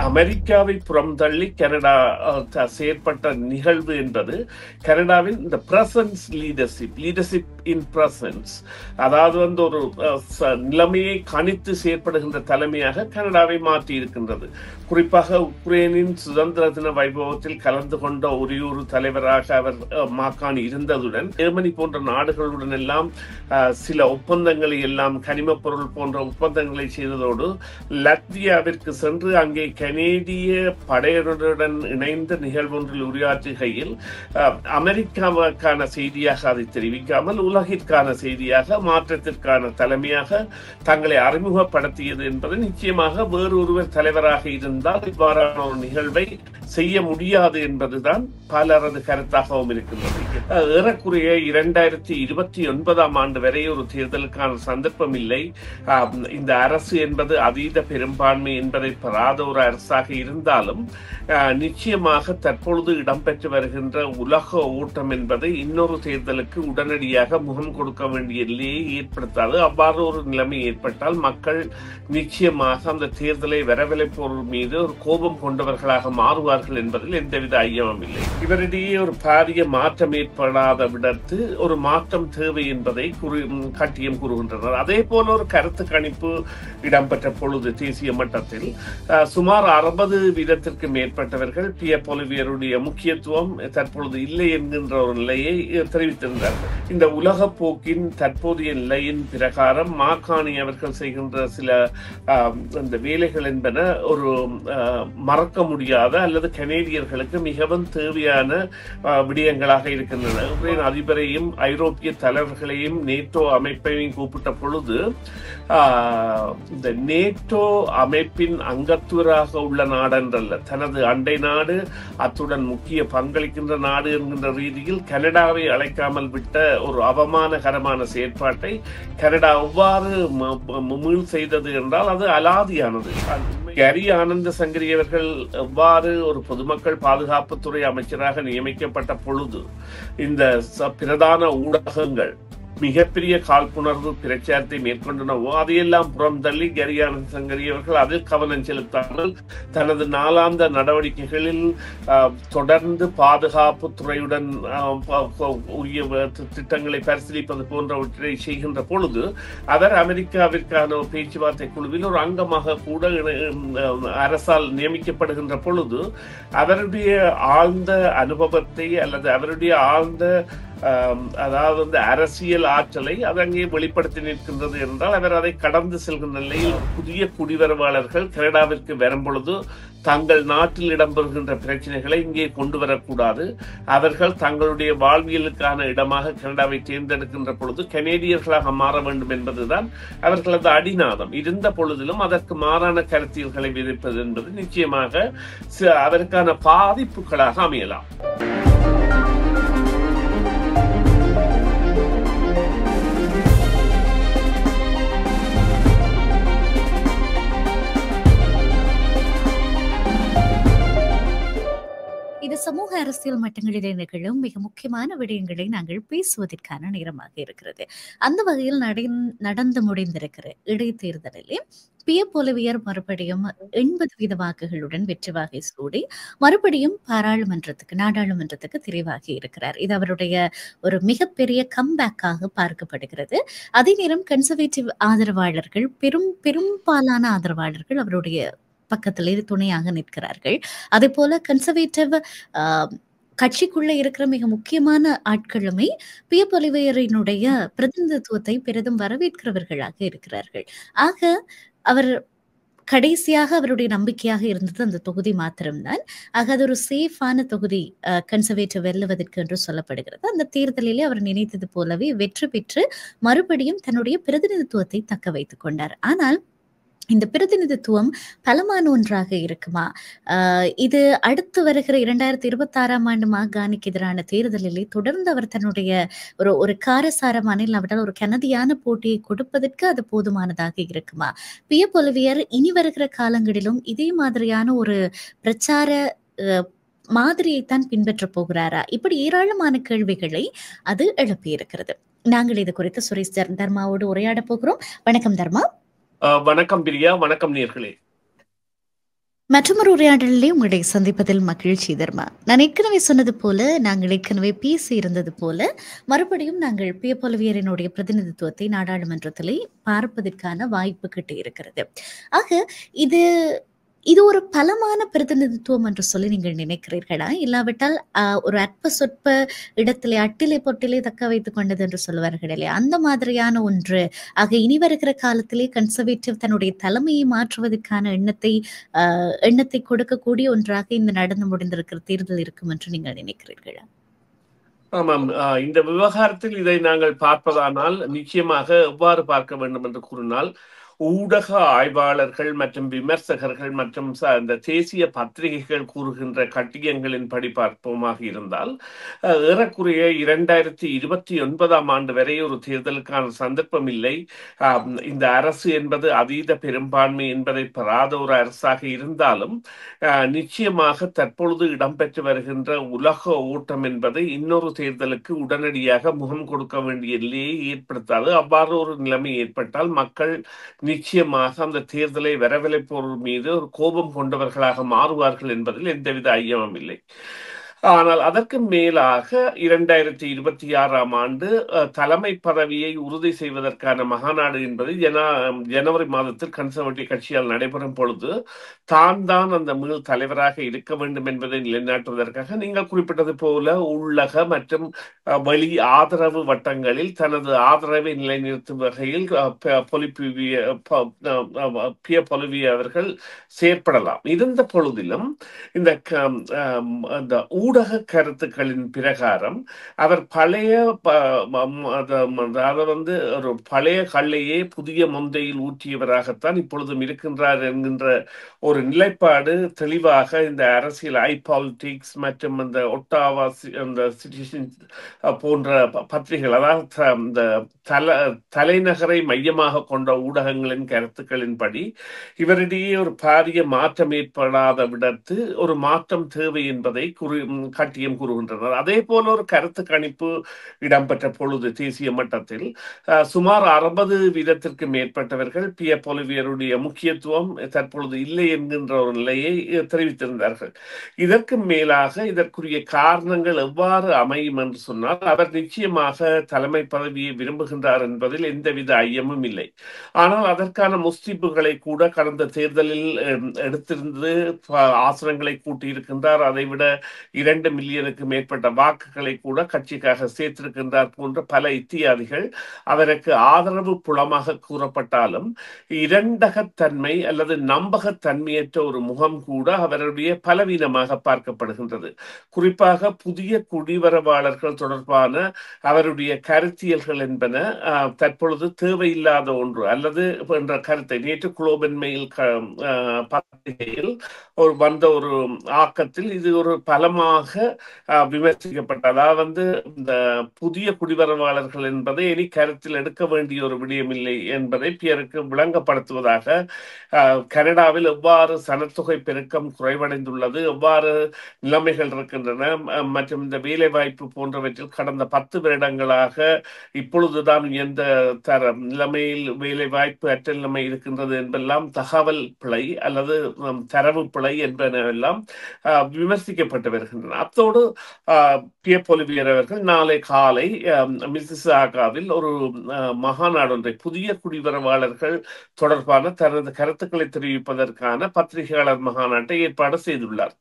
அமெரிக்காவை புறம்தள்ளி கனடா செயற்பட்ட நிகழ்வு என்பது கனடாவின் இந்த பிரசன்ஸ் லீடர்ஷிப் இன் பிரசன்ஸ், அதாவது ஒரு நிலைமையை கணித்து செயற்படுகின்ற தலைமையாக கனடாவை மாற்றி இருக்கின்றது. குறிப்பாக உக்ரைனின் சுதந்திர தின வைபவத்தில் கலந்து கொண்ட ஒரே ஒரு தலைவராக அவர் மாக்காணி இருந்ததுடன் ஜெர்மனி போன்ற நாடுகளுடன் எல்லாம் சில ஒப்பந்தங்களை எல்லாம் கனிம பொருள் போன்ற ஒப்பந்தங்களை செய்ததோடு லத்வியாவிற்கு சென்று அங்கே கனேடிய படையினருடன் இணைந்த நிகழ்வொன்றில் உரையாற்றுகையில் அமெரிக்காவுக்கான செய்தியாக அதை தெரிவிக்காமல் உலகிற்கான செய்தியாக மாற்றத்திற்கான தலைமையாக தங்களை அறிமுகப்படுத்தியது என்பது நிச்சயமாக வேறொருவர் தலைவராக இருந்தால் இவ்வாறான ஒரு நிகழ்வை செய்ய முடியாது என்பதுதான் பலரது கருத்தாகவும் இருக்கின்றது. ஏறக்குறைய 2029 ஆண்டு வரை ஒரு தேர்தலுக்கான சந்தர்ப்பம் இல்லை. இந்த அரசு என்பது அதீத பெரும்பான்மை என்பதை பெறாத ஒரு அரசாக இருந்தாலும் நிச்சயமாக தற்பொழுது இடம்பெற்று வருகின்ற உலக ஓட்டம் என்பது இன்னொரு தேர்தலுக்கு உடனடியாக முகம் கொடுக்க வேண்டிய நிலையை ஏற்படுத்தாது. அவ்வாறு ஒரு நிலைமை ஏற்பட்டால் மக்கள் நிச்சயமாக அந்த தேர்தலை வரவழைப்போர் மீது ஒரு கோபம் கொண்டவர்களாக மாறுவார்கள் என்பதில் எந்தவித ஐயமும் இல்லை. இவரிடையே ஒரு பாரிய மாற்றம் ஏற்படாத விடத்து ஒரு மாற்றம் தேவை என்பதை கட்டியம் கூறுகின்றனர். அதே போல ஒரு கருத்து கணிப்பு இடம்பெற்ற பொழுது தேசிய மட்டத்தில் சுமார் 60% மேற்பட்டவர்கள் பியர் பொலிவியருடைய முக்கியத்துவம் தற்பொழுது இல்லை என்கின்ற ஒரு நிலையை தெரிவித்திருந்தார்கள். இந்த உலக போக்கின் தற்போதைய நிலையின் பிரகாரம் மாக்காணி அவர்கள் செய்கின்ற சில அந்த வேலைகள் என்பன ஒரு மறக்க முடியாத அல்லது கனேடியர்களுக்கு மிகவும் தேவையான விடயங்களாக இருக்கின்றன. உக்ரைன் அதிபரையும் ஐரோப்பிய தலைவர்களையும் நேட்டோ அமைப்பையும் கூப்பிட்ட பொழுது இந்த நேட்டோ அமைப்பின் அங்கத்துவராக உள்ள நாடென்றல்ல, தனது அண்டை நாடு அத்துடன் முக்கிய பங்களிக்கின்ற நாடு என்கின்ற ரீதியில் கனடாவை அழைக்காமல் விட்ட ஒரு அவமானகரமான செயற்பாட்டை கனடா எவ்வாறு மீள் செய்தது என்றால் அது அலாதியானது. கரி ஆனந்த சங்கரி அவர்கள் எவ்வாறு ஒரு பொதுமக்கள் பாதுகாப்புத்துறை அமைச்சராக நியமிக்கப்பட்ட பொழுது இந்த பிரதான ஊடகங்கள் மிகப்பெரிய காழ்ப்புணர்வு பிரச்சாரத்தை மேற்கொண்டனவோ அதையெல்லாம் புறம் தள்ளி கரி ஆனந்த சங்கரி அவர்கள் அதில் கவனம் செலுத்தாமல் தனது நாளாந்த நடவடிக்கைகளில் தொடர்ந்து பாதுகாப்பு துறையுடன் உரிய திட்டங்களை பரிசீலிப்பது போன்றவற்றை செய்கின்ற பொழுது அவர் அமெரிக்காவிற்கான பேச்சுவார்த்தை குழுவில் ஒரு அங்கமாக கூட அரசால் நியமிக்கப்படுகின்ற பொழுது அவருடைய ஆழ்ந்த அனுபவத்தை அல்லது அவருடைய ஆழ்ந்த அதாவது அரசியல் ஆற்றலை அது அங்கே வெளிப்படுத்தி நிற்கின்றது என்றால் அவர் அதை கடந்து செல்கின்ற நிலையில் புதிய குடிவரவாளர்கள் கனடாவிற்கு வரும் பொழுது தங்கள் நாட்டில் இடம்பெறுகின்ற பிரச்சனைகளை இங்கே கொண்டு வரக்கூடாது, அவர்கள் தங்களுடைய வாழ்வியலுக்கான இடமாக கனடாவை தேர்ந்தெடுக்கின்ற பொழுது கனேடியர்களாக மாற வேண்டும் என்பதுதான் அவர்களது அடிநாதம். இருந்த பொழுதிலும் அதற்கு மாறான கருத்தியல்களை விதிப்பது என்பது நிச்சயமாக அதற்கான பாதிப்புகளாக அமையலாம். இது சமூக அரசியல் மட்டங்களிலே நிகழும் மிக முக்கியமான விடயங்களை நாங்கள் பேசுவதற்கான நேரமாக இருக்கிறது. அந்த வகையில் நடந்து முடிந்திருக்கிற இடைத்தேர்தலிலே பியர் பொலிவியர் மறுபடியும் 80% வாக்குகளுடன் வெற்றி வாகை சூடி மறுபடியும் நாடாளுமன்றத்துக்கு தெரிவாகி இருக்கிறார். இது அவருடைய ஒரு மிகப்பெரிய கம்பேக்காக பார்க்கப்படுகிறது. அதே நேரம் கன்சர்வேட்டிவ் ஆதரவாளர்கள் பெரும்பாலான ஆதரவாளர்கள் அவருடைய பக்கத்திலே துணையாக நிற்கிறார்கள். அதே போல கன்சர்வேட்டிவ் கட்சிக்குள்ள இருக்கிற மிக முக்கியமான ஆட்களுமே பியர் பொலிவியரினுடைய பிரதிநிதித்துவத்தை பெரிதும் வரவேற்கிறவர்களாக இருக்கிறார்கள். ஆக அவர் கடைசியாக அவருடைய நம்பிக்கையாக இருந்தது அந்த தொகுதி மாத்திரம்தான். ஆக அது ஒரு சேஃபான தொகுதி கன்சர்வேட்டிவ் வெல்லுவதற்கு என்று சொல்லப்படுகிறது. அந்த தேர்தலிலே அவர் நினைத்தது போலவே வெற்றி பெற்று மறுபடியும் தன்னுடைய பிரதிநிதித்துவத்தை தக்க வைத்துக் கொண்டார். ஆனால் இந்த பிரதிநிதித்துவம் பலமான ஒன்றாக இருக்குமா? இது அடுத்து வருகிற 2026 ஆண்டு மாகாணிக்கு எதிரான தேர்தலிலே தொடர்ந்து அவர் தன்னுடைய ஒரு காரசாரமான இல்லாவிட்டால் ஒரு கனதியான போட்டியை கொடுப்பதற்கு அது போதுமானதாக இருக்குமா? பியர் பொலிவியர் இனி வருகிற காலங்களிலும் இதே மாதிரியான ஒரு பிரச்சார மாதிரியைத்தான் பின்பற்ற போகிறாரா? இப்படி ஏராளமான கேள்விகளை அது எழுப்பியிருக்கிறது. நாங்கள் இது குறித்து சுரேஷ் தர்மாவோடு உரையாட போகிறோம். வணக்கம் தர்மா. வணக்கம் பிரியா. வணக்கம் நேயர்களே. மற்றொரு உரையாடலிலே உங்களை சந்திப்பதில் மகிழ்ச்சி தர்மா. நான் ஏற்கனவே சொன்னது போல, நாங்கள் ஏற்கனவே பேசி இருந்தது போல, மறுபடியும் நாங்கள் பியப்பொலிவியரினுடைய பிரதிநிதித்துவத்தை நாடாளுமன்றத்திலே பார்ப்பதற்கான வாய்ப்பு கிட்டி இருக்கிறது. ஆக இது இது ஒரு பலமான பிரதிநிதித்துவம் என்று சொல்லி நீங்கள் நினைக்கிறீர்களா? இல்லாவிட்டால் ஒரு அற்ப சொற்ப இடத்திலே அட்டிலே பொட்டிலே தக்க வைத்துக் கொண்டது என்று சொல்லுவார்கள் இல்லையா, அந்த மாதிரியான ஒன்று. ஆக இனி வருகிற காலத்திலே கன்சர்வேட்டிவ் தன்னுடைய தலைமையை மாற்றுவதற்கான எண்ணத்தை கொடுக்கக்கூடிய ஒன்றாக இந்த நடந்து முடிந்திருக்கிற தேர்தல் இருக்கும் என்று நீங்கள் நினைக்கிறீர்களா? ஆமாம். இந்த விவகாரத்தில் இதை நாங்கள் பார்ப்பதானால் நிச்சயமாக எவ்வாறு பார்க்க வேண்டும் என்று கூறினால், ஊடக ஆய்வாளர்கள் மற்றும் விமர்சகர்கள் மற்றும் இந்த தேசிய பத்திரிகைகள் கூறுகின்ற கட்டியங்களின்படி பார்ப்போமாக இருந்தால், ஏறக்குறைய 2029 வரை ஒரு தேர்தலுக்கான சந்தர்ப்பம் இல்லை. இந்த அரசு என்பது அதீத பெரும்பான்மை என்பதை பெறாத ஒரு அரசாக இருந்தாலும் நிச்சயமாக தற்பொழுது இடம்பெற்று வருகின்ற உலக ஓட்டம் என்பது இன்னொரு தேர்தலுக்கு உடனடியாக முகம் கொடுக்க வேண்டிய நிலையை ஏற்படுத்தாது. அவ்வாறு ஒரு நிலைமை ஏற்பட்டால் மக்கள் நிச்சயமாக அந்த தேர்தலை வரவழைப்போர் மீது ஒரு கோபம் கொண்டவர்களாக மாறுவார்கள் என்பதில் எந்தவித ஐயமும் இல்லை. ஆனால் அதற்கு மேலாக 2026 தலைமை பதவியை உறுதி செய்வதற்கான மகாநாடு என்பது ஜனவரி மாதத்தில் கன்சர்வேட்டிவ் கட்சியால் நடைபெறும் பொழுது தான் அந்த மீள் தலைவராக இருக்க வேண்டும் என்பதை நிலைநாட்டுவதற்காக நீங்கள் குறிப்பிட்டது போல உள்ளக மற்றும் வெளி ஆதரவு வட்டங்களில் தனது ஆதரவை நிலைநிறுத்தும் வகையில் பிய பொலிவிய அவர்கள் செயற்படலாம். இருந்த பொழுதிலும் இந்த ஊடக கருத்துக்களின் பிரகாரம் அவர் ஒரு பழைய கல்லையே புதிய மொந்தையில் ஊற்றியவராகத்தான் இப்பொழுதும் இருக்கின்றார் என்கின்ற ஒரு நிலைப்பாடு தெளிவாக இந்த அரசியல் பாலிடிக்ஸ் மற்றும் இந்த ஒட்டாவா அந்த சிட்டிசன் போன்ற பத்திரிகைகள், அதாவது இந்த தலைநகரை மையமாக கொண்ட ஊடகங்களின் கருத்துக்களின்படி இவரிடையே ஒரு பாரிய மாற்றம் ஏற்படாத விடத்து ஒரு மாற்றம் தேவை என்பதை கட்டியம் கூறுகின்றனர். அதே போல ஒரு கருத்து கணிப்பு இடம்பெற்ற பொழுது தேசிய மட்டத்தில் சுமார் 60% மேற்பட்டவர்கள் பிய பொலிவியருடைய முக்கியத்துவம் தற்பொழுது இல்லை என்கின்ற ஒரு நிலையை தெரிவித்திருந்தார்கள். இதற்கு மேலாக இதற்குரிய காரணங்கள் எவ்வாறு அமையும் என்று சொன்னால், அவர் நிச்சயமாக தலைமை பதவியை விரும்புகின்றார் என்பதில் எந்தவித ஐயமும் இல்லை. ஆனால் அதற்கான முஸ்லிப்புகளை கூட கடந்த தேர்தலில் எடுத்திருந்து ஆசனங்களை கூட்டியிருக்கின்றார். அதைவிட 2 மில்லியனுக்கு மேற்பட்ட வாக்குகளை கூட கட்சிக்காக சேர்த்திருக்கின்றார் போன்ற பல இத்தியாதிகள் அவருக்கு ஆதரவு புலமாக கூறப்பட்டாலும் இரண்டகத்தன்மை அல்லது நம்பகத்தன்மையற்ற ஒரு முகம் கூட அவருடைய பலவீனமாக பார்க்கப்படுகின்றது. குறிப்பாக புதிய குடிவரவாளர்கள் தொடர்பான அவருடைய கருத்தியல்கள் என்பன தற்பொழுது தேவையில்லாத ஒன்று அல்லது என்ற கருத்தை நேற்று குளோபல் மெயில் பத்திரிகையில் வந்த ஒரு ஆக்கத்தில் இது ஒரு பலமாக விமர்சிக்கப்பட்ட, அதாவது இந்த புதிய குடிவரவாளர்கள் என்பதை இனி கருத்தில் எடுக்க வேண்டிய ஒரு விடயமில்லை என்பதை பிறருக்கு விளங்கப்படுத்துவதாக கனடாவில் எவ்வாறு சனத்தொகை பெருக்கம் குறைவடைந்துள்ளது, எவ்வாறு நிலைமைகள் இருக்கின்றன மற்றும் இந்த வேலை வாய்ப்பு போன்றவற்றில் கடந்த 10 வருடங்களாக இப்பொழுதுதான் எந்த நிலைமையில் வேலை வாய்ப்பு அற்ற நிலைமை இருக்கின்றது என்பெல்லாம் தகவல் பிழை அல்லது தரவு பிழை என்பனவெல்லாம் விமர்சிக்கப்பட்டு வருகின்றன. அத்தோடு பிய பொலிவியர் அவர்கள் நாளை காலை மிசிசாகாவில் ஒரு மகாநாடு ஒன்றை புதிய குடிவரவாளர்கள் தொடர்பான தனது கருத்துக்களை தெரிவிப்பதற்கான பத்திரிகையாளர் மகாநாட்டை ஏற்பாடு செய்துள்ளார்.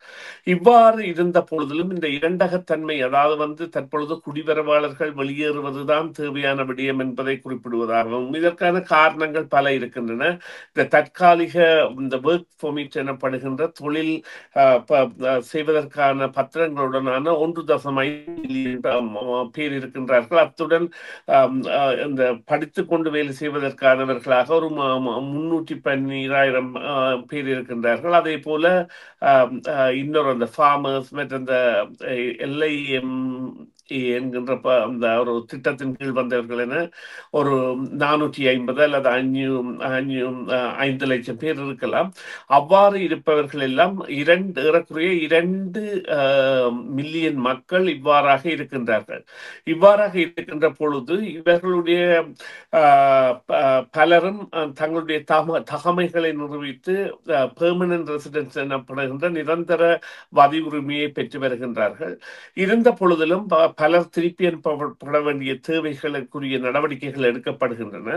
இவ்வாறு இருந்த பொழுதிலும் இந்த இரண்டகத்தன்மை, அதாவது தற்பொழுது குடிவரவாளர்கள் வெளியேறுவதுதான் தேவையான விடயம் என்பதை குறிப்பிடுவதாகவும் இதற்கான காரணங்கள் பல இருக்கின்றன. இந்த தற்காலிக இந்த ஒர்க் பெர்மிட் எனப்படுகின்ற தொழில் செய்வதற்கான பத்திரங்களுடனான 1.5 மில்லியன் பேர் இருக்கின்றார்கள். அத்துடன் இந்த படித்துக் கொண்டு வேலை செய்வதற்கானவர்களாக ஒரு 312,000 பேர் இருக்கின்றார்கள். அதே போல இன்னொரு அந்த ஃபார்மர்ஸ் மற்றும் இந்த LIM என்கின்ற அந்த ஒரு திட்டத்தின் கீழ் வந்தவர்கள் என ஒரு 450 அல்லது 5 லட்சம் பேர் இருக்கலாம். அவ்வாறு இருப்பவர்கள் எல்லாம் ஏறக்குறைய 2 மில்லியன் மக்கள் இவ்வாறாக இருக்கின்றார்கள். இவ்வாறாக இருக்கின்ற பொழுது இவர்களுடைய பலரும் தங்களுடைய தகமைகளை நிரூபித்து பெர்மனன்ட் ரெசிடென்ஸ் எனப்படுகின்ற நிரந்தர வதி உரிமையை பெற்று வருகின்றார்கள். இருந்த பொழுதிலும் பலர் திருப்பி அனுப்பப்பட வேண்டிய தேவைகளுக்குரிய நடவடிக்கைகள் எடுக்கப்படுகின்றன.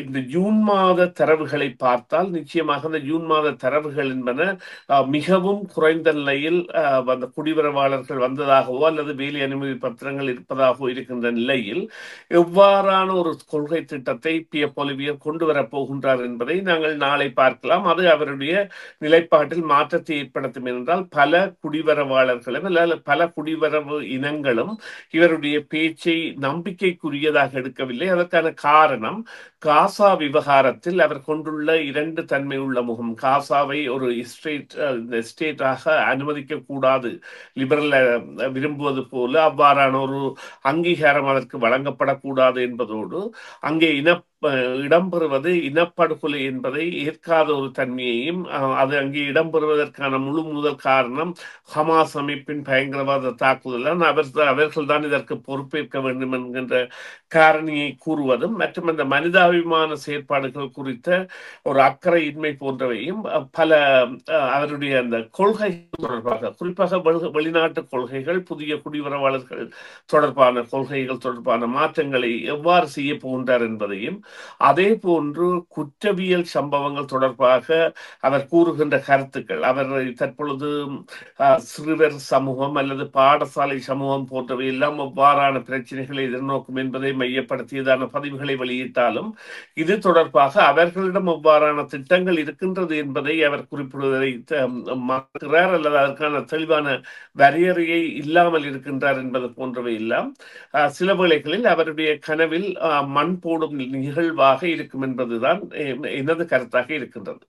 இந்த ஜூன் மாத தரவுகளை பார்த்தால் நிச்சயமாக இந்த ஜூன் மாத தரவுகள் என்பன மிகவும் குறைந்த நிலையில் அந்த குடிவரவாளர்கள் வந்ததாகவோ அல்லது வேலை அனுமதி பத்திரங்கள் இருப்பதாகவோ இருக்கின்ற நிலையில் எவ்வாறான ஒரு கொள்கை திட்டத்தை பியப் ஒலிவியர் கொண்டு வரப் போகின்றார் என்பதை நாங்கள் நாளை பார்க்கலாம். அது அவருடைய நிலைப்பாட்டில் மாற்றத்தை ஏற்படுத்தும் என்றால் பல குடிவரவாளர்களும் அல்லது பல குடிவரவு இனங்களும் இவருடைய பேச்சை நம்பிக்கைக்குரியதாக எடுக்கவில்லை. அதற்கான காரணம் காசா விவகாரத்தில் அவர் கொண்டுள்ள 2 தன்மை உள்ள முகம். காசாவை ஒரு ஸ்டேட்டாக அனுமதிக்க கூடாது, லிபரல் விரும்புவது போல அவ்வாறான ஒரு அங்கீகாரம் அதற்கு வழங்கப்படக்கூடாது என்பதோடு அங்கே இடம்பெறுவது இனப்படுகொலை என்பதை ஏற்காத ஒரு தன்மையையும், அது அங்கே இடம்பெறுவதற்கான முழு முதல் காரணம் ஹமாஸ் அமைப்பின் பயங்கரவாத தாக்குதல், அவர்கள் தான் இதற்கு பொறுப்பேற்க வேண்டும் என்கின்ற காரணியை கூறுவதும் மற்றும் அந்த மனிதாபிமான செயற்பாடுகள் குறித்த ஒரு அக்கறையின்மை போன்றவையும் பல அவருடைய அந்த கொள்கைகள் தொடர்பாக, குறிப்பாக வெளிநாட்டு கொள்கைகள், புதிய குடிவரவாளர்கள் தொடர்பான கொள்கைகள் தொடர்பான மாற்றங்களை எவ்வாறு செய்ய போகின்றார் என்பதையும், அதே போன்று குற்றவியல் சம்பவங்கள் தொடர்பாக அவர் கூறுகின்ற கருத்துக்கள், அவர் தற்பொழுது சிறுவர் சமூகம் அல்லது பாடசாலை சமூகம் போன்றவை எல்லாம் எவ்வாறான பிரச்சனைகளை எதிர்நோக்கும் என்பதை மையப்படுத்தியதான பதிவுகளை வெளியிட்டாலும் இது தொடர்பாக அவர்களிடம் எவ்வாறான திட்டங்கள் இருக்கின்றது என்பதை அவர் குறிப்பிடுவதை மறுக்கிறார் அல்லது அதற்கான தெளிவான வரையறையை இல்லாமல் இருக்கின்றார் என்பது போன்றவை எல்லாம் சில வேளைகளில் அவருடைய கனவில் மண் போடும் நிகழ்வாக இருக்கும் என்பதுதான் எனது கருத்தாக இருக்கின்றது.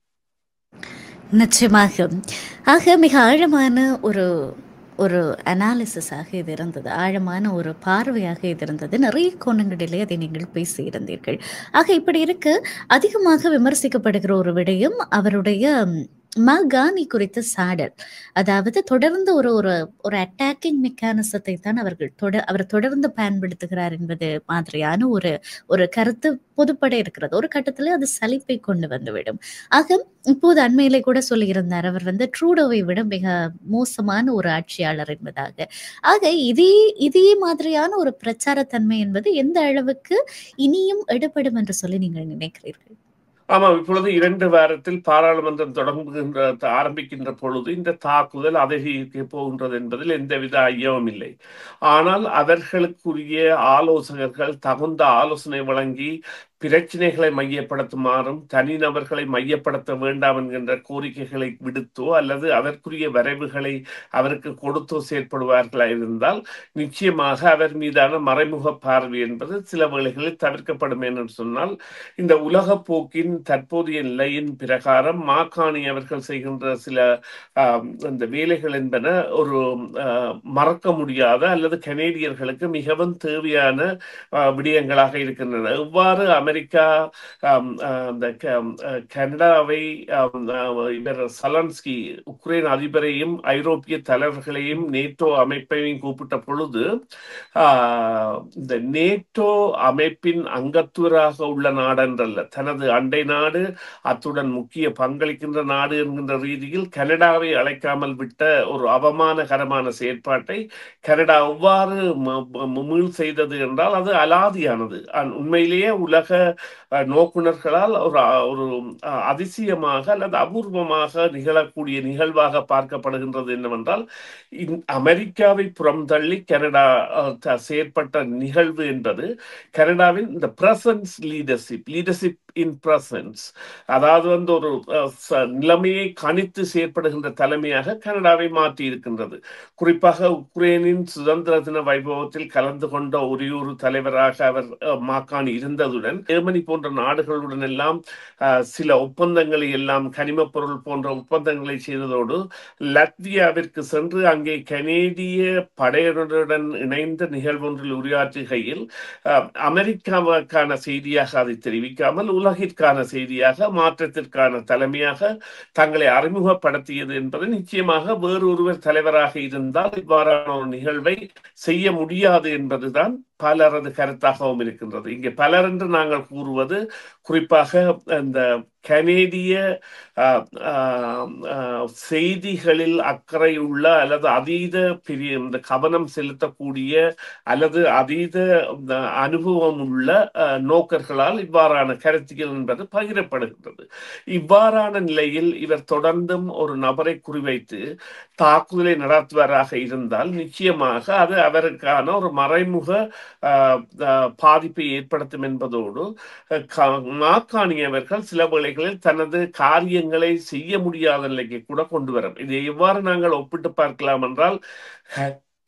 நிச்சயமாக. ஆக மிக ஆழமான ஒரு அனாலிசிஸாக இது இருந்தது, ஆழமான ஒரு பார்வையாக இது இருந்தது. நிறைய கோணங்களிலே அதை நீங்கள் பேசியிருந்தீர்கள். ஆக இப்படி இருக்க அதிகமாக விமர்சிக்கப்படுகிற ஒரு விடயம் அவருடைய மகானி குறித்த சாடல். அதாவது தொடர்ந்து ஒரு அட்டாக்கிங் மெக்கானிசத்தை தான் அவர் தொடர்ந்து பயன்படுத்துகிறார் என்பது மாதிரியான ஒரு கருத்து பொதுப்பட இருக்கிறது. ஒரு கட்டத்தில் அது சலிப்பை கொண்டு வந்துவிடும். ஆக இப்போது அண்மையிலே கூட சொல்லியிருந்தார், அவர் ட்ரூடோவை விட மிக மோசமான ஒரு ஆட்சியாளர் என்பதாக. ஆக இதே மாதிரியான ஒரு பிரச்சாரத்தன்மை என்பது எந்த அளவுக்கு இனியும் எடுபடும் என்று சொல்லி நீங்கள் நினைக்கிறீர்கள்? ஆமாம், இப்பொழுது 2 வாரத்தில் பாராளுமன்றம் ஆரம்பிக்கின்ற பொழுது இந்த தாக்குதல் அதிகரிக்க போகின்றது என்பதில் எந்தவித ஐயமும் இல்லை. ஆனால் அவர்களுக்குரிய ஆலோசகர்கள் தகுந்த ஆலோசனை வழங்கி பிரச்சனைகளை மையப்படுத்துமாறும் தனிநபர்களை மையப்படுத்த வேண்டாம் என்கின்ற கோரிக்கைகளை விடுத்தோ அல்லது அதற்குரிய வரைவுகளை அவருக்கு கொடுத்தோ செயற்படுவார்களாக இருந்தால் நிச்சயமாக அவர் மீதான மறைமுக பார்வை என்பது சில வேளைகளில் தவிர்க்கப்படும் என்று சொன்னால், இந்த உலக போக்கின் தற்போதைய நிலையின் பிரகாரம் மாகாணி அவர்கள் செய்கின்ற சில அந்த வேலைகள் என்பன ஒரு மறக்க முடியாத அல்லது கனேடியர்களுக்கு மிகவும் தேவையான விடயங்களாக இருக்கின்றன. எவ்வாறு அமெரிக்கா கனடாவை இவர் சலன்ஸ்கி உக்ரைன் அதிபரையும் ஐரோப்பிய தலைவர்களையும் நேட்டோ அமைப்பையும் கூப்பிட்ட பொழுது இந்த நேட்டோ அமைப்பின் அங்கத்துவராக உள்ள நாடென்றல்ல, தனது அண்டை நாடு அத்துடன் முக்கிய பங்களிக்கின்ற நாடு என்கின்ற ரீதியில் கனடாவை அழைக்காமல் விட்ட ஒரு அவமானகரமான செயற்பாட்டை கனடா எவ்வாறு மீள் செய்தது என்றால் அது அலாதியானது. உண்மையிலேயே உலக நோக்குனர்களால் ஒரு அதிசயமாக அல்லது அபூர்வமாக நிகழக்கூடிய நிகழ்வாக பார்க்கப்படுகின்றது என்னவென்றால், அமெரிக்காவை புறம்தள்ளி கனடா செயற்பட்ட நிகழ்வு என்பது கனடாவின் இந்த பிரசன்ஸ் லீடர்ஷிப் இன் பிரசன்ஸ், அதாவது ஒரு நிலைமையை கணித்து செயற்படுகின்ற தலைமையாக கனடாவை மாற்றி இருக்கின்றது. குறிப்பாக உக்ரைனின் சுதந்திர தின வைபவத்தில் கலந்து கொண்ட ஒரே ஒரு தலைவராக அவர் மாக்காணி இருந்ததுடன், ஜெர்மனி போன்ற நாடுகளுடன் எல்லாம் சில ஒப்பந்தங்களை எல்லாம் கனிம பொருள் போன்ற ஒப்பந்தங்களை செய்ததோடு லத்வியாவிற்கு சென்று அங்கே கனேடிய படையினருடன் இணைந்த நிகழ்வொன்றில் உரையாற்றுகையில் அமெரிக்காவுக்கான செய்தியாக அதை தெரிவிக்காமல் உலகிற்கான செய்தியாக மாற்றத்திற்கான தலைமையாக தங்களை அறிமுகப்படுத்தியது என்பது நிச்சயமாக வேறு ஒருவர் தலைவராக இருந்தால் இவ்வாறான ஒரு நிகழ்வை செய்ய முடியாது என்பதுதான் பலரது கருத்தாகவும் இருக்கின்றது. இங்கே பலர் என்று நாங்கள் கூறுவது குறிப்பாக இந்த கனேடிய செய்திகளில் அக்கறை உள்ள அல்லது அதீத இந்த கவனம் செலுத்தக்கூடிய அல்லது அதீத அனுபவம் உள்ள நோக்கர்களால் இவ்வாறான கருத்துக்கள் என்பது பகிரப்படுகின்றது. இவ்வாறான நிலையில் இவர் தொடர்ந்தும் ஒரு நபரை குறிவைத்து தாக்குதலை நடத்துவராக இருந்தால் நிச்சயமாக அது அவருக்கான ஒரு மறைமுக பாதிப்பை ஏற்படுத்தும் என்பதோடு மாக்காணி அவர்கள் சில வேளைகளில் தனது காரியங்களை செய்ய முடியாத நிலைக்கு கூட கொண்டு வரும். இதை எவ்வாறு நாங்கள் ஒப்பிட்டு பார்க்கலாம் என்றால்,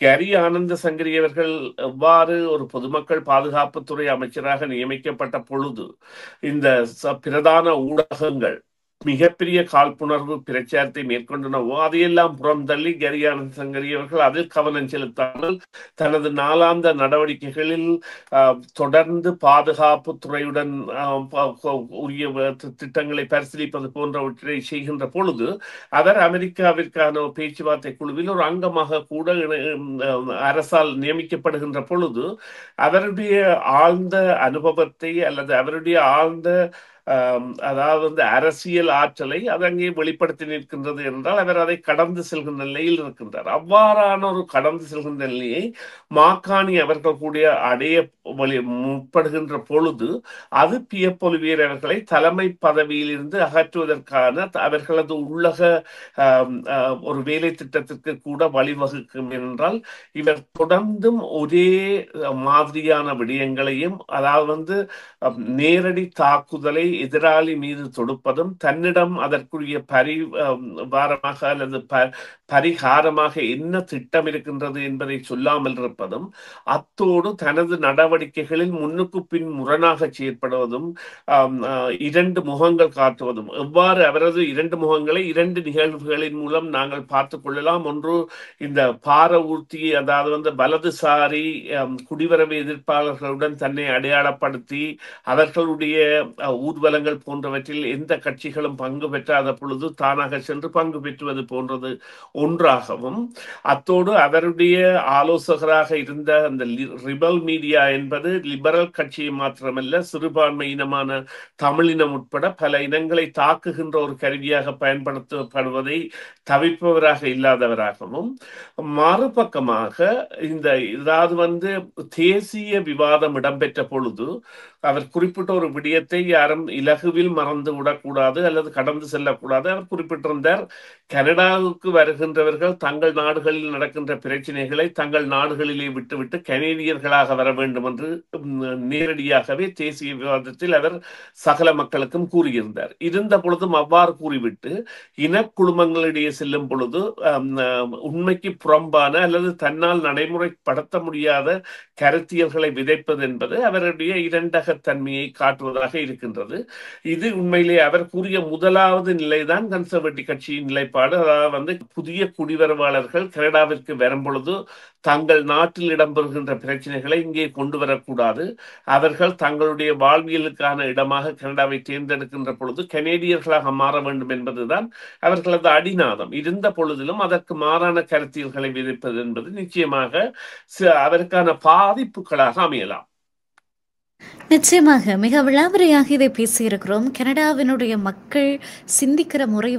கரி ஆனந்த சங்கரி அவர்கள் எவ்வாறு ஒரு பொதுமக்கள் பாதுகாப்புத்துறை அமைச்சராக நியமிக்கப்பட்ட பொழுது இந்த பிரதான ஊடகங்கள் மிகப்பெரிய காழ்ப்புணர்வு பிரச்சாரத்தை மேற்கொண்டனவோ அதையெல்லாம் புறம் தள்ளி கரி ஆனந்த சங்கரி அவர்கள் அதில் கவனம் செலுத்தாமல் தனது நாளாந்த நடவடிக்கைகளில் தொடர்ந்து பாதுகாப்பு துறையுடன் உரிய திட்டங்களை பரிசீலிப்பது போன்றவற்றை செய்கின்ற பொழுது அவர் அமெரிக்காவிற்கான பேச்சுவார்த்தை குழுவில் ஒரு அங்கமாக கூட அரசால் நியமிக்கப்படுகின்ற பொழுது அவருடைய ஆழ்ந்த அனுபவத்தை அல்லது அவருடைய ஆழ்ந்த அதாவது அரசியல் ஆற்றலை அது அங்கே வெளிப்படுத்தி நிற்கின்றது என்றால் அவர் அதை கடந்து செல்கின்ற நிலையில் இருக்கின்றார். அவ்வாறான ஒரு கடந்து செல்கின்ற நிலையை மாக்காணி அவர்கள் கூடிய அடைய முற்படுகின்ற பொழுது அது பியப் ஒலிவியர் அவர்களை தலைமை பதவியில் இருந்து அகற்றுவதற்கான அவர்களது உள்ளக ஒரு வேலை திட்டத்திற்கு கூட வழிவகுக்கும் என்றால் இவர் தொடர்ந்தும் ஒரே மாதிரியான விடயங்களையும் அதாவது நேரடி தாக்குதலை எதிராளி மீது தொடுப்பதும் தன்னிடம் அதற்குரிய பரிவாரமாக அல்லது பரிகாரமாக என்ன திட்டம் இருக்கின்றது என்பதை சொல்லாமல் இருப்பதும் அத்தோடு தனது நடவடிக்கைகளில் முன்னுக்கு பின் முரணாக செயற்படுவதும் இரண்டு முகங்கள் காட்டுவதும். எவ்வாறு அவரது இரண்டு முகங்களை இரண்டு நிகழ்வுகளின் மூலம் நாங்கள் பார்த்துக் கொள்ளலாம். ஒன்று இந்த பாரவூர்த்தி அதாவது வலதுசாரி குடிவரவு எதிர்ப்பாளர்களுடன் தன்னை அடையாளப்படுத்தி அவர்களுடைய ஊர்வலங்கள் போன்றவற்றில் எந்த கட்சிகளும் பங்கு பெற்றாத பொழுது தானாக சென்று பங்கு பெற்றுவது போன்றது ஒன்றாகவும், அத்தோடு அவருடைய ஆலோசகராக இருந்த அந்த ரிபல் மீடியா என்பது லிபரல் கட்சியை மாத்திரமல்ல சிறுபான்மை இனமான தமிழினம் உட்பட பல இனங்களை தாக்குகின்ற ஒரு கருவியாக பயன்படுத்தப்படுவதை தவிர்ப்பவராக இல்லாதவராகவும், மறுபக்கமாக இந்த ஏதாவது தேசிய விவாதம் இடம்பெற்ற பொழுது அவர் குறிப்பிட்ட ஒரு விடயத்தை யாரும் இலகுவில் மறந்து விடக்கூடாது அல்லது கடந்து செல்லக்கூடாது. அவர் குறிப்பிட்டிருந்தார், கனடாவுக்கு வருகின்றவர்கள் தங்கள் நாடுகளில் நடக்கின்ற பிரச்சனைகளை தங்கள் நாடுகளிலே விட்டுவிட்டு கனேடியர்களாக வர வேண்டும் என்று நேரடியாகவே தேசிய விவாதத்தில் அவர் சகல மக்களுக்கும் கூறியிருந்தார். இருந்த பொழுதும் அவ்வாறு கூறிவிட்டு இனக்குழுமங்களிடையே செல்லும் பொழுது உண்மைக்கு புறம்பான அல்லது தன்னால் நடைமுறைப்படுத்த முடியாத கருத்தியல்களை விதைப்பது என்பது அவருடைய இரண்டகத்தன்மையை காட்டுவதாக இருக்கின்றது. இது உண்மையிலே அவர் கூறிய முதலாவது நிலைதான் கன்சர்வேட்டிவ் கட்சியின் நிலைப்பாடு. அதாவது புதிய குடிவரவாளர்கள் கனடாவிற்கு வரும் பொழுது தங்கள் நாட்டில் இடம்பெறுகின்ற பிரச்சனைகளை இங்கே கொண்டு வரக்கூடாது, அவர்கள் தங்களுடைய வாழ்வியலுக்கான இடமாக கனடாவை தேர்ந்தெடுக்கின்ற பொழுது கனேடியர்களாக மாற வேண்டும் என்பதுதான் அவர்களது அடிநாதம். இருந்த பொழுதிலும் அதற்கு மாறான கருத்தியல்களை விதைப்பது என்பது நிச்சயமாக அவருக்கான பாதிப்புகளாக அமையலாம். நிச்சயமாக மிக விளாவரையாக இதை பேசியிருக்கிறோம். கனடாவினுடைய மக்கள் சிந்திக்கிற முறை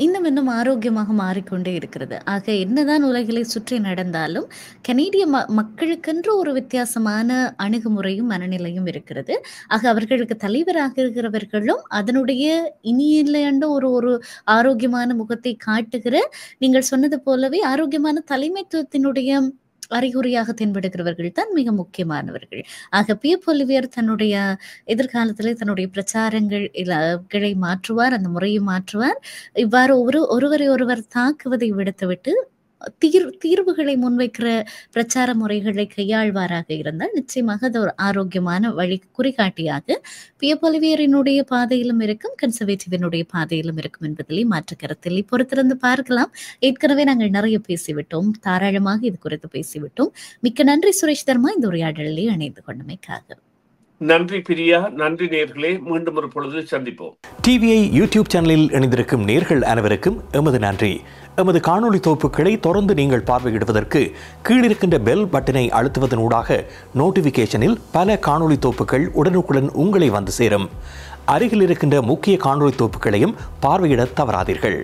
இன்னும் ஆரோக்கியமாக மாறிக்கொண்டே இருக்கிறது. ஆக என்னதான் உலகிலே சுற்றி நடந்தாலும் கனேடிய மக்களுக்கென்று ஒரு வித்தியாசமான அணுகுமுறையும் மனநிலையும் இருக்கிறது. ஆக அவர்களுக்கு தலைவராக இருக்கிறவர்களும் அதனுடைய இனியில்லையாண்ட ஒரு ஆரோக்கியமான முகத்தை காட்டுகிற, நீங்கள் சொன்னது போலவே ஆரோக்கியமான தலைமைத்துவத்தினுடைய அறிகுறியாக தென்படுகிறவர்கள் தான் மிக முக்கியமானவர்கள். ஆக பியப் ஒலிவியர் தன்னுடைய எதிர்காலத்திலே தன்னுடைய பிரச்சாரங்களை மாற்றுவார், அந்த முறையை மாற்றுவார். இவ்வாறு ஒருவரை ஒருவர் தாக்குவதை விடுத்துவிட்டு தீர்வுகளை முன்வைக்கிற பிரச்சார முறைகளை கையாள்வாராக இருந்தால் நிச்சயமாக அது ஒரு ஆரோக்கியமான வழி குறிகாட்டியாக பியப் ஒலிவியரினுடைய பாதையிலும் இருக்கும், கன்சர்வேட்டிவினுடைய பாதையிலும் இருக்கும் என்பதிலே மாற்று கருத்தில் பொறுத்திருந்து பார்க்கலாம். ஏற்கனவே நாங்கள் நிறைய பேசிவிட்டோம், தாராளமாக இது குறித்து பேசிவிட்டோம். மிக்க நன்றி சுரேஷ் தர்மா இந்த உரையாடலில் இணைந்து கொண்டமைக்காக. நன்றி பிரியா, நன்றி நேர்களே, மீண்டும் ஒரு பொழுதில் சந்திப்போம். டிவிஐ யூடியூப் சேனலில் இணைந்திருக்கும் நேர்கள் அனைவருக்கும் எமது நன்றி. எமது காணொளி தொகுப்புகளை தொடர்ந்து நீங்கள் பார்வையிடுவதற்கு கீழிருக்கின்ற பெல் பட்டனை அழுத்துவதனூடாக நோட்டிபிகேஷனில் பல காணொளி தொகுப்புகள் உடனுக்குடன் உங்களை வந்து சேரும். அருகில் இருக்கின்ற முக்கிய காணொளி தொகுப்புகளையும் பார்வையிட தவறாதீர்கள்.